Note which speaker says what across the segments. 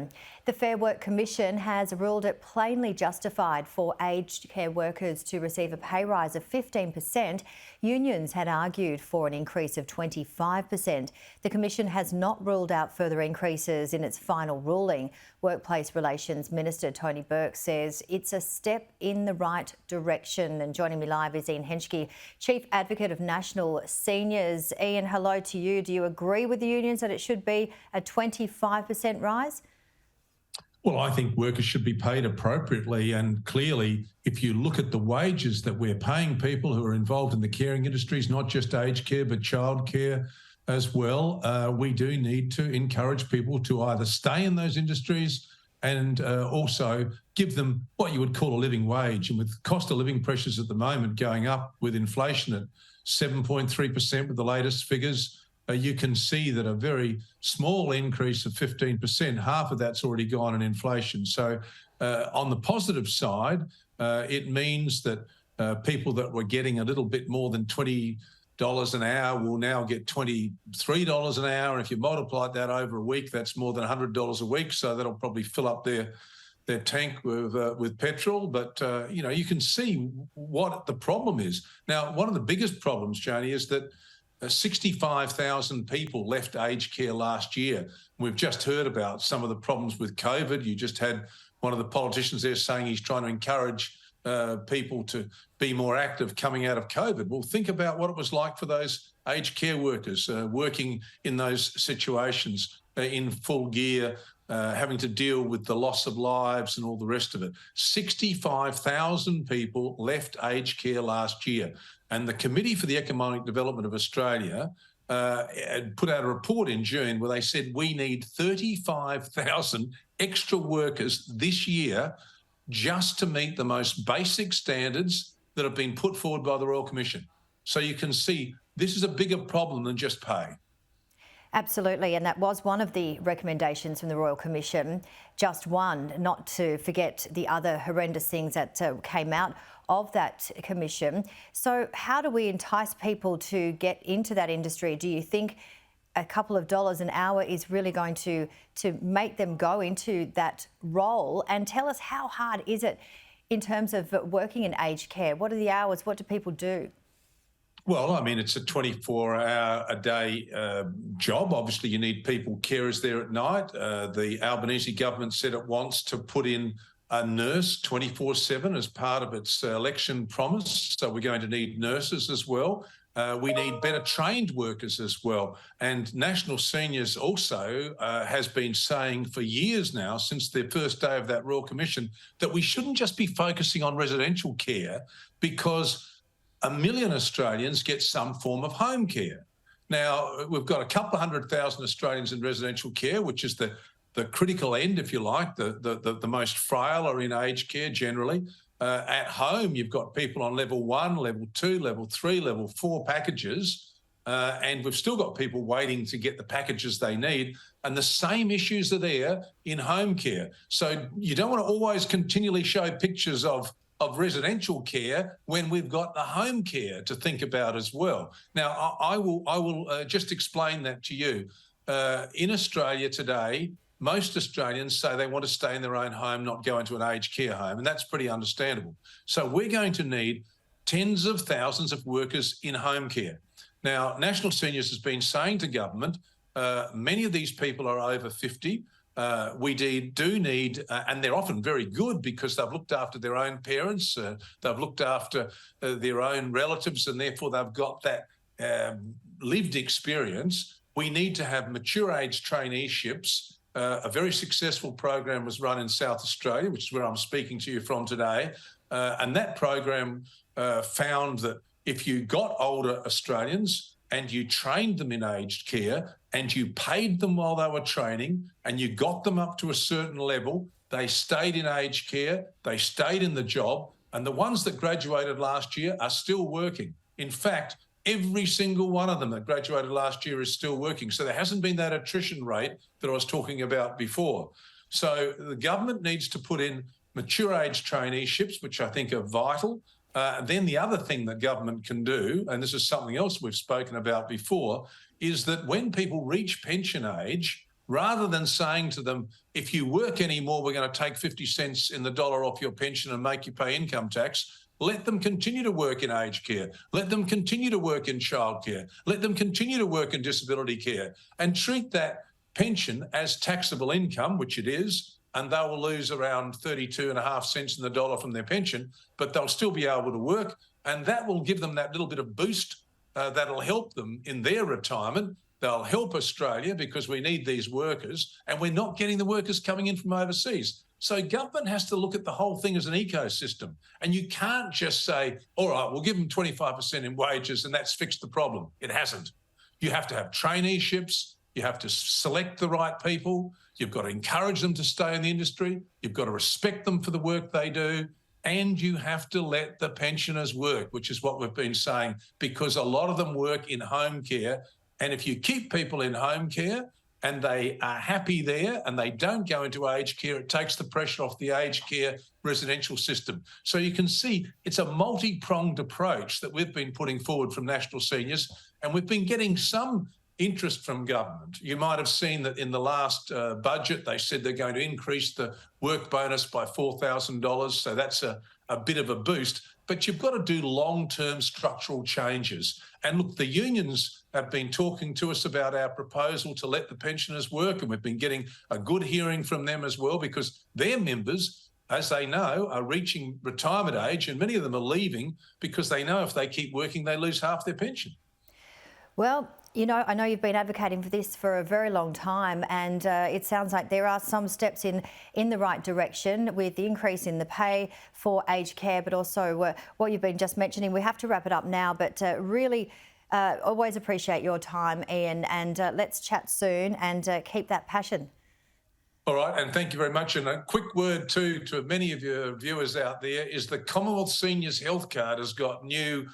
Speaker 1: system. The Fair Work Commission has ruled it plainly justified for aged care workers to receive a pay rise of 15%. Unions had argued for an increase of 25%. The Commission has not ruled out further increases in its final ruling. Workplace Relations Minister Tony Burke says it's a step in the right direction. And joining me live is Henschke, Chief Advocate of National Seniors. Ian, hello to you. Do you agree with the unions that it should be a 25% rise?
Speaker 2: Well, I think workers should be paid appropriately, and clearly, if you look at the wages that we're paying people who are involved in the caring industries, not just aged care but childcare as well, we do need to encourage people to either stay in those industries and also give them what you would call a living wage. And with cost of living pressures at the moment going up with inflation at 7.3% with the latest figures, you can see that a very small increase of 15%, half of that's already gone in inflation. So on the positive side, it means that people that were getting a little bit more than $20 an hour will now get $23 an hour. And if you multiply that over a week, that's more than $100 a week. So that'll probably fill up their tank with petrol. But, you can see what the problem is. Now, one of the biggest problems, Joni, is that 65,000 people left aged care last year. We've just heard about some of the problems with COVID. You just had one of the politicians there saying he's trying to encourage people to be more active coming out of COVID. Well, think about what it was like for those aged care workers working in those situations in full gear, having to deal with the loss of lives and all the rest of it. 65,000 people left aged care last year. And the Committee for the Economic Development of Australia put out a report in June where they said we need 35,000 extra workers this year just to meet the most basic standards that have been put forward by the Royal Commission. So you can see this is a bigger problem than just pay.
Speaker 1: Absolutely, and that was one of the recommendations from the Royal Commission, just one, not to forget the other horrendous things that came out of that commission. So how do we entice people to get into that industry? Do you think a couple of dollars an hour is really going to make them go into that role? And tell us, how hard is it in terms of working in aged care? What are the hours? What do people do?
Speaker 2: Well, I mean, it's a 24-hour-a-day job. Obviously, you need people, carers there at night. The Albanese government said it wants to put in a nurse 24/7 as part of its election promise. So we're going to need nurses as well. We need better trained workers as well. And National Seniors also has been saying for years now, since the first day of that Royal Commission, that we shouldn't just be focusing on residential care, because 1 million Australians get some form of home care. Now, we've got a couple of 100,000 Australians in residential care, which is the critical end, if you like, the most frail are in aged care generally. At home, you've got people on level 1, level 2, level 3, level 4 packages, and we've still got people waiting to get the packages they need. And the same issues are there in home care. So you don't want to always continually show pictures of residential care when we've got the home care to think about as well. Now, I will just explain that to you. In Australia today, most Australians say they want to stay in their own home, not go into an aged care home, and that's pretty understandable. So we're going to need tens of thousands of workers in home care. Now, National Seniors has been saying to government, many of these people are over 50. We do need, and they're often very good because they've looked after their own parents, they've looked after their own relatives, and therefore they've got that lived experience. We need to have mature age traineeships. A very successful program was run in South Australia, which is where I'm speaking to you from today. And that program found that if you got older Australians and you trained them in aged care and you paid them while they were training and you got them up to a certain level, they stayed in aged care, they stayed in the job, and the ones that graduated last year are still working. In fact, every single one of them that graduated last year is still working. So there hasn't been that attrition rate that I was talking about before. So the government needs to put in mature age traineeships, which I think are vital. Then the other thing that government can do, and this is something else we've spoken about before, is that when people reach pension age, rather than saying to them, if you work anymore, we're going to take 50 cents in the dollar off your pension and make you pay income tax. Let them continue to work in aged care. Let them continue to work in childcare. Let them continue to work in disability care, and treat that pension as taxable income, which it is, and they will lose around 32.5 cents in the dollar from their pension, but they'll still be able to work, and that will give them that little bit of boost that'll help them in their retirement. They'll help Australia because we need these workers, and we're not getting the workers coming in from overseas. So government has to look at the whole thing as an ecosystem, and you can't just say, all right, we'll give them 25% in wages and that's fixed the problem. It hasn't. You have to have traineeships. You have to select the right people. You've got to encourage them to stay in the industry. You've got to respect them for the work they do. And you have to let the pensioners work, which is what we've been saying, because a lot of them work in home care. And if you keep people in home care and they are happy there and they don't go into aged care, it takes the pressure off the aged care residential system. So you can see it's a multi-pronged approach that we've been putting forward from National Seniors, and we've been getting some interest from government. You might have seen that in the last budget, they said they're going to increase the work bonus by $4,000. So that's a bit of a boost. But you've got to do long-term structural changes. And look, the unions have been talking to us about our proposal to let the pensioners work, and we've been getting a good hearing from them as well, because their members, as they know, are reaching retirement age, and many of them are leaving because they know if they keep working, they lose half their pension.
Speaker 1: Well, you know, I know you've been advocating for this for a very long time, and it sounds like there are some steps in the right direction with the increase in the pay for aged care, but also what you've been just mentioning. We have to wrap it up now, but really always appreciate your time, Ian, and let's chat soon and keep that passion.
Speaker 2: All right, and thank you very much. And a quick word too to many of your viewers out there is the Commonwealth Seniors Health Card has got new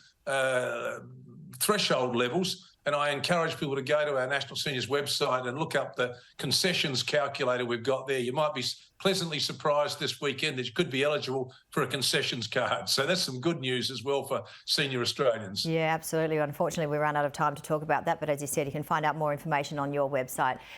Speaker 2: threshold levels. And I encourage people to go to our National Seniors website and look up the concessions calculator we've got there. You might be pleasantly surprised this weekend that you could be eligible for a concessions card. So that's some good news as well for senior Australians.
Speaker 1: Yeah, absolutely. Unfortunately, we ran out of time to talk about that. But as you said, you can find out more information on your website.